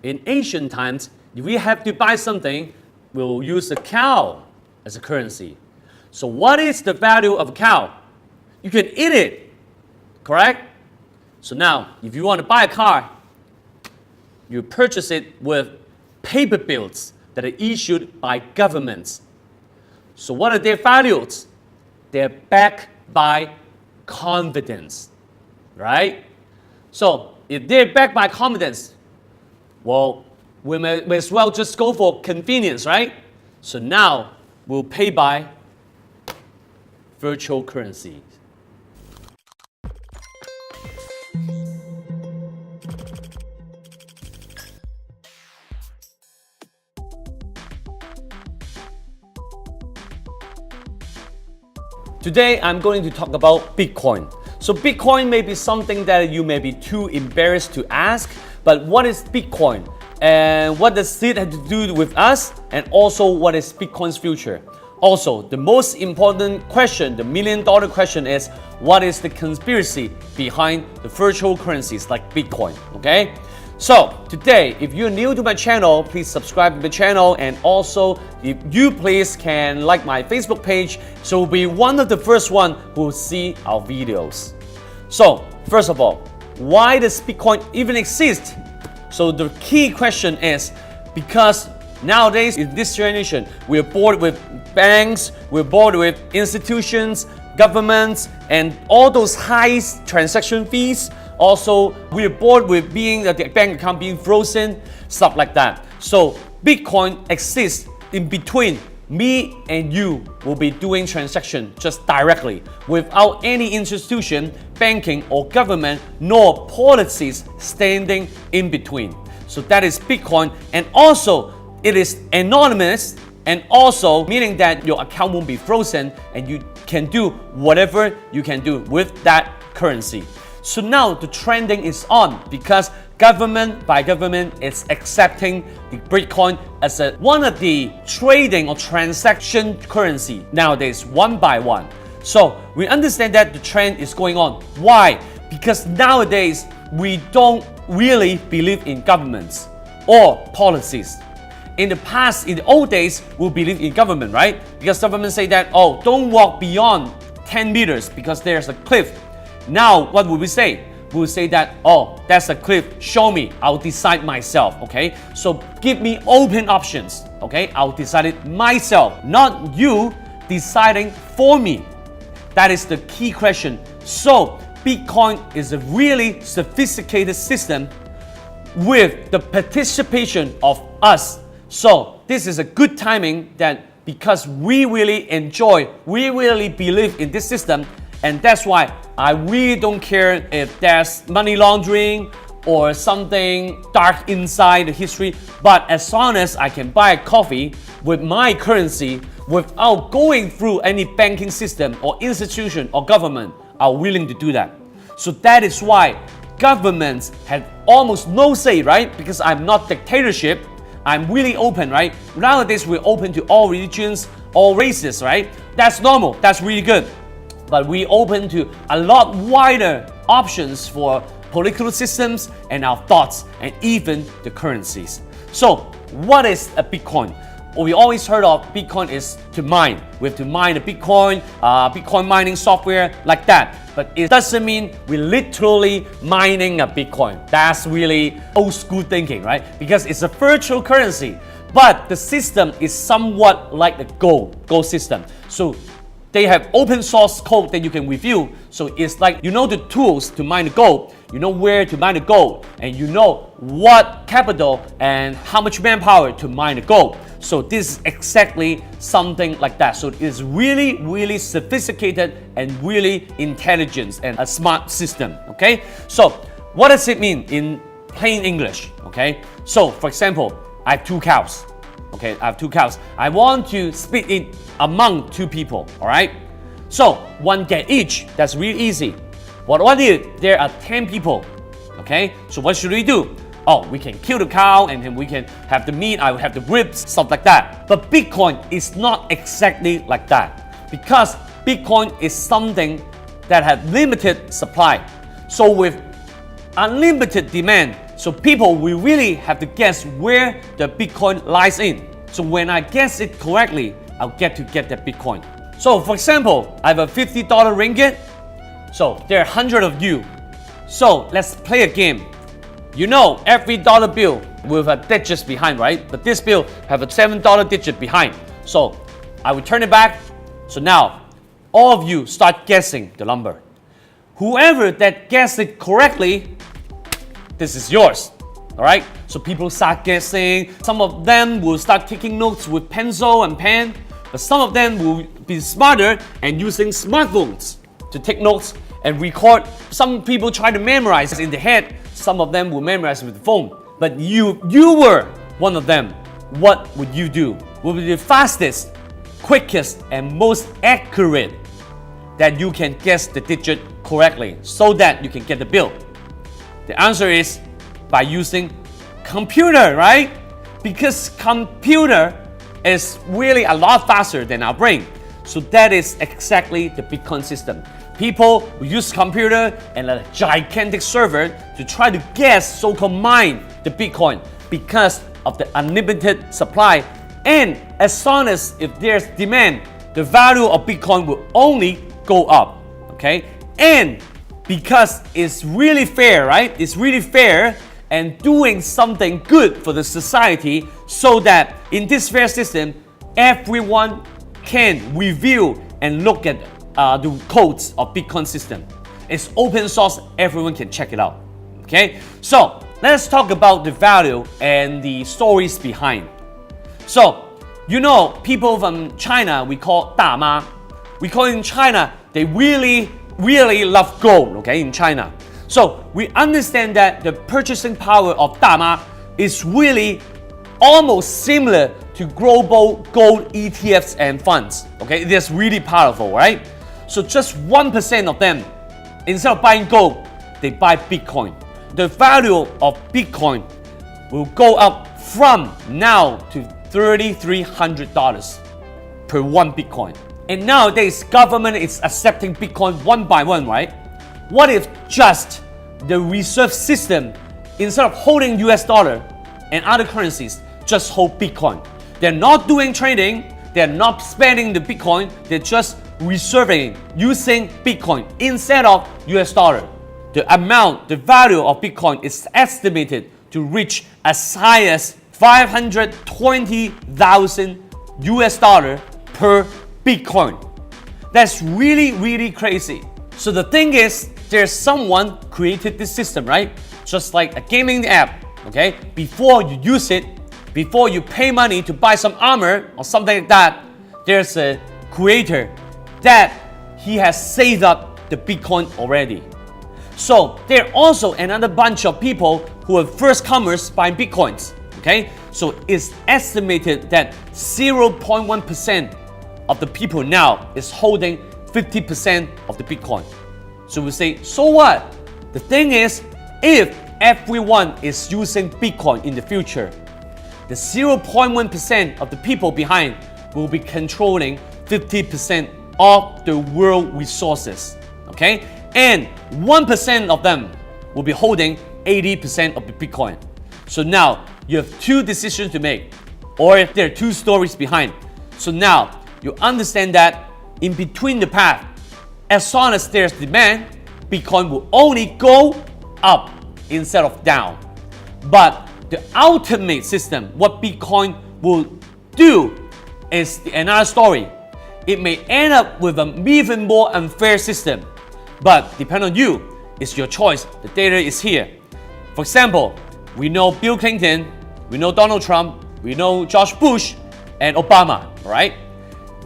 In ancient times, if we have to buy something, we'll use a cow as a currency. So what is the value of a cow? You can eat it, correct? So now, if you want to buy a car, you purchase it with paper bills that are issued by governments. So what are their values? They're backed by confidence, right? So if they're backed by confidence, well, we may as well just go for convenience, right? So now we'll pay by virtual currency. Today, I'm going to talk about Bitcoin. So Bitcoin may be something that you may be too embarrassed to ask, but what is Bitcoin? And what does it have to do with us? And also, what is Bitcoin's future? Also, the most important question, the million-dollar question is, what is the conspiracy behind the virtual currencies like Bitcoin, okay? So, today, if you're new to my channel, please subscribe to the channel, and also, if you please can like my Facebook page, so you'll be one of the first one who will see our videos. So, first of all, why does Bitcoin even exist? So the key question is, because nowadays in this generation, we're bored with banks, we're bored with institutions, governments, and all those high transaction fees. Also, we're bored with being the bank account being frozen, stuff like that. So Bitcoin exists in between. Me and you will be doing transaction just directly without any institution, banking or government nor policies standing in between. So that is Bitcoin, and also it is anonymous, and also meaning that your account won't be frozen and you can do whatever you can do with that currency. So now the trending is on because government by government is accepting the Bitcoin as one of the trading or transaction currency nowadays, one by one. So we understand that the trend is going on. Why? Because nowadays we don't really believe in governments or policies. In the past, in the old days, we believe in government, right? Because government say that, oh, don't walk beyond 10 meters because there's a cliff. Now, what would we say? We will say that, oh, that's a cliff, show me, I'll decide myself, okay? So give me open options, okay? I'll decide it myself, not you deciding for me. That is the key question. So Bitcoin is a really sophisticated system with the participation of us. So this is a good timing that because we really enjoy, we really believe in this system, and that's why I really don't care if there's money laundering or something dark inside the history, but as long as I can buy a coffee with my currency without going through any banking system or institution or government, I'm willing to do that. So that is why governments have almost no say, right? Because I'm not dictatorship, I'm really open, right? Nowadays we're open to all religions, all races, right? That's normal, that's really good. But we open to a lot wider options for political systems and our thoughts and even the currencies. So what is a Bitcoin? We always heard of Bitcoin is to mine. We have to mine the Bitcoin, Bitcoin mining software like that. But it doesn't mean we're literally mining a Bitcoin. That's really old school thinking, right? Because it's a virtual currency. But the system is somewhat like the gold system. So they have open source code that you can review. So it's like you know the tools to mine the gold, you know where to mine the gold, and you know what capital and how much manpower to mine the gold. So this is exactly something like that. So it is really, really sophisticated and really intelligent and a smart system, okay? So what does it mean in plain English, okay? So for example, I have two cows. Okay, I have two cows. I want to split it among two people, all right? So, one get each. That's really easy. What if there are 10 people, okay? So what should we do? Oh, we can kill the cow and then we can have the meat, I will have the ribs, stuff like that. But Bitcoin is not exactly like that because Bitcoin is something that has limited supply. So with unlimited demand, So people will really have to guess where the Bitcoin lies in. So when I guess it correctly, I'll get that Bitcoin. So for example, I have a $50 ringgit. So there are 100 of you. So let's play a game. You know every dollar bill will have digits behind, right? But this bill have a $7 digit behind. So I will turn it back. So now all of you start guessing the number. Whoever that guessed it correctly, this is yours. All right? So people start guessing. Some of them will start taking notes with pencil and pen. But some of them will be smarter and using smartphones to take notes and record. Some people try to memorize in the head. Some of them will memorize with the phone. But you were one of them. What would you do? What would be the fastest, quickest, and most accurate that you can guess the digit correctly so that you can get the bill? The answer is by using computer, right? Because computer is really a lot faster than our brain. So that is exactly the Bitcoin system. People will use computer and a gigantic server to try to guess, so-called mine the Bitcoin because of the unlimited supply. And as long as if there's demand, the value of Bitcoin will only go up, okay? And because it's really fair, right? It's really fair and doing something good for the society so that in this fair system, everyone can review and look at the codes of Bitcoin system. It's open source, everyone can check it out, okay? So let's talk about the value and the stories behind. So, you know, people from China, we call 大妈. We call in China, they really love gold, okay, in China. So we understand that the purchasing power of 大妈 is really almost similar to global gold ETFs and funds, okay? It is really powerful, right? So just 1% of them, instead of buying gold, they buy Bitcoin. The value of Bitcoin will go up from now to $3,300 per one Bitcoin. And nowadays, government is accepting Bitcoin one by one, right? What if just the reserve system, instead of holding US dollar and other currencies, just hold Bitcoin? They're not doing trading, they're not spending the Bitcoin, they're just reserving using Bitcoin instead of US dollar. The amount, the value of Bitcoin is estimated to reach as high as 520,000 US dollar per Bitcoin. That's really crazy. So the thing is, there's someone created this system, right? Just like a gaming app, okay? Before you use it, before you pay money to buy some armor or something like that, there's a creator that he has saved up the Bitcoin already. So there are also another bunch of people who are first comers buying Bitcoins, okay? So it's estimated that 0.1% of the people now is holding 50% of the Bitcoin. So we say, so what? The thing is, if everyone is using Bitcoin in the future, the 0.1% of the people behind will be controlling 50% of the world resources, okay? And 1% of them will be holding 80% of the Bitcoin. So now you have two decisions to make, or if there are two stories behind. So now you understand that in between the path, as long as there's demand, Bitcoin will only go up instead of down. But the ultimate system, what Bitcoin will do, is another story. It may end up with an even more unfair system, but depend on you. It's your choice. The data is here. For example, we know Bill Clinton, we know Donald Trump, we know George Bush and Obama, right?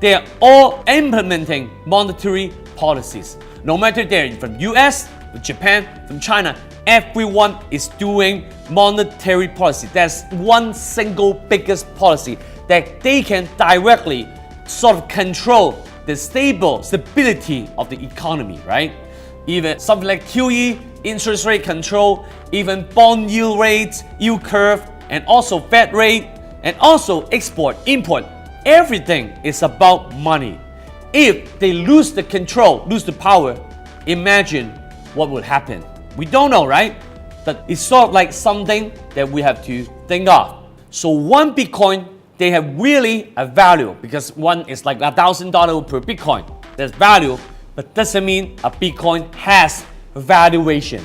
They are all implementing monetary policies. No matter they're from US, from Japan, from China, everyone is doing monetary policy. That's one single biggest policy that they can directly sort of control the stability of the economy, right? Even something like QE, interest rate control, even bond yield rates, yield curve, and also Fed rate, and also export, import. Everything is about money. If they lose the control, lose the power, imagine what will happen. We don't know, right? but it's sort of like something that we have to think of. So one Bitcoin, they have really a value because one is like $1,000 per Bitcoin. There's value, but doesn't mean a Bitcoin has valuation.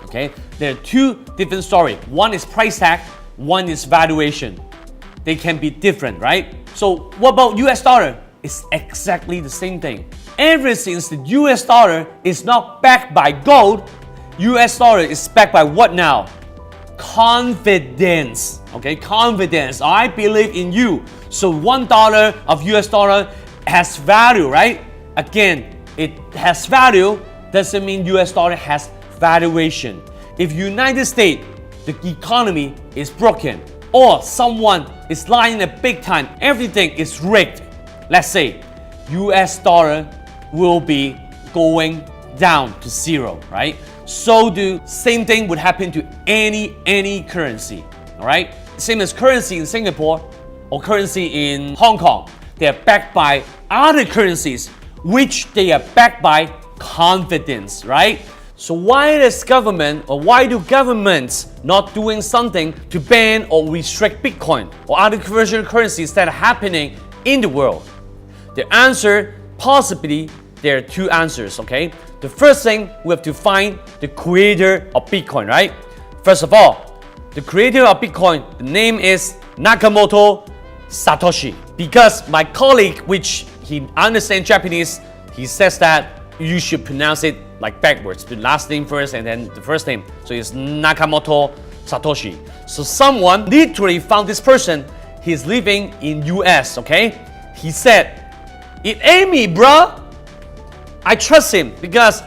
Okay, there are two different stories. One is price tag, one is valuation. They can be different, right? So what about US dollar? It's exactly the same thing. Ever since the US dollar is not backed by gold, US dollar is backed by what now? Confidence. Okay, confidence. I believe in you. So $1 of US dollar has value, right? Again, it has value doesn't mean US dollar has valuation. If United States, the economy is broken, or someone is lying a big time, everything is rigged, let's say, US dollar will be going down to zero, right? So the same thing would happen to any currency, all right? Same as currency in Singapore or currency in Hong Kong. They are backed by other currencies, which they are backed by confidence, right? So why does government or why do governments not doing something to ban or restrict Bitcoin or other virtual currencies that are happening in the world? The answer, possibly, there are two answers, okay? The first thing, we have to find the creator of Bitcoin, right? First of all, the creator of Bitcoin, the name is Nakamoto Satoshi. Because my colleague, which he understands Japanese, he says that you should pronounce it like backwards, the last name first and then the first name. So it's Nakamoto Satoshi. So someone literally found this person. He's living in US, okay? He said, "It ain't me, bruh." I trust him because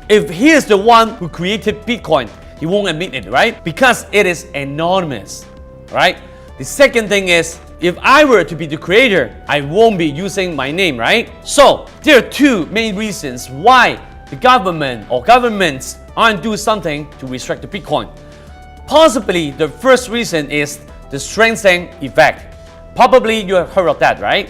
if he is the one who created Bitcoin, he won't admit it, right? Because it is anonymous, right? The second thing is, if I were to be the creator, I won't be using my name, right? So there are two main reasons why the government or governments aren't doing something to restrict the Bitcoin. Possibly the first reason is the strengthening effect. Probably you have heard of that, right?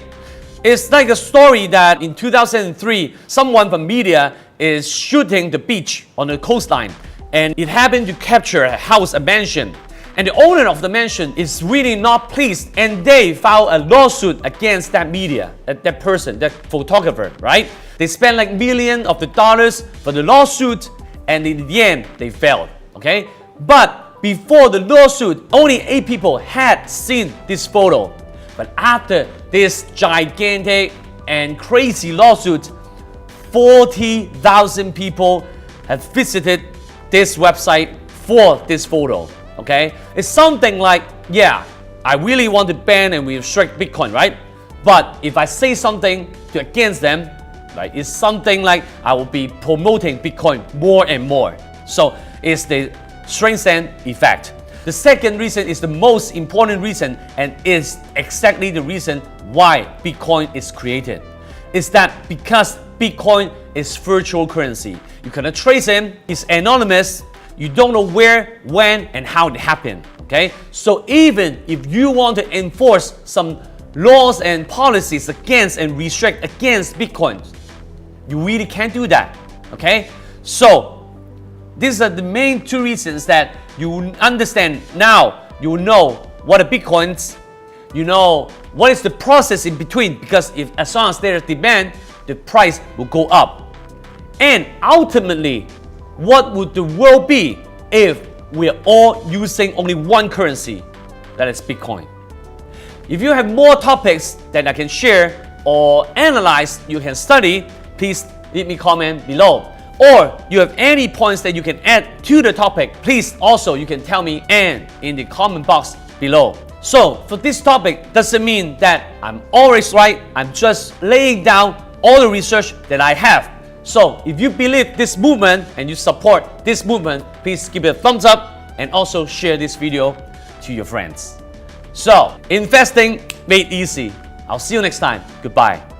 It's like a story that in 2003, someone from media is shooting the beach on the coastline, and it happened to capture a house, a mansion. And the owner of the mansion is really not pleased, and they filed a lawsuit against that media, that person, that photographer, right? They spent like millions of the dollars for the lawsuit, and in the end, they failed, okay? But before the lawsuit, only 8 people had seen this photo. But after this gigantic and crazy lawsuit, 40,000 people have visited this website for this photo. Okay? It's something like, yeah, I really want to ban and restrict Bitcoin, right? But if I say something against them, right, it's something like I will be promoting Bitcoin more and more. So it's the strengthen effect. The second reason is the most important reason, and is exactly the reason why Bitcoin is created. Is that because Bitcoin is virtual currency. You cannot trace him, he's anonymous, you don't know where, when, and how it happened. Okay? So even if you want to enforce some laws and policies against and restrict against Bitcoin, you really can't do that. Okay? So these are the main two reasons that you understand now. You know what are Bitcoins, you know what is the process in between, because if as long as there is demand, the price will go up. And ultimately, what would the world be if we're all using only one currency, that is Bitcoin? If you have more topics that I can share or analyze, you can study, please leave me a comment below. Or you have any points that you can add to the topic, please also you can tell me and in the comment box below. So for this topic doesn't mean that I'm always right. I'm just laying down all the research that I have. So if you believe this movement and you support this movement, please give it a thumbs up and also share this video to your friends. So investing made easy. I'll see you next time. Goodbye.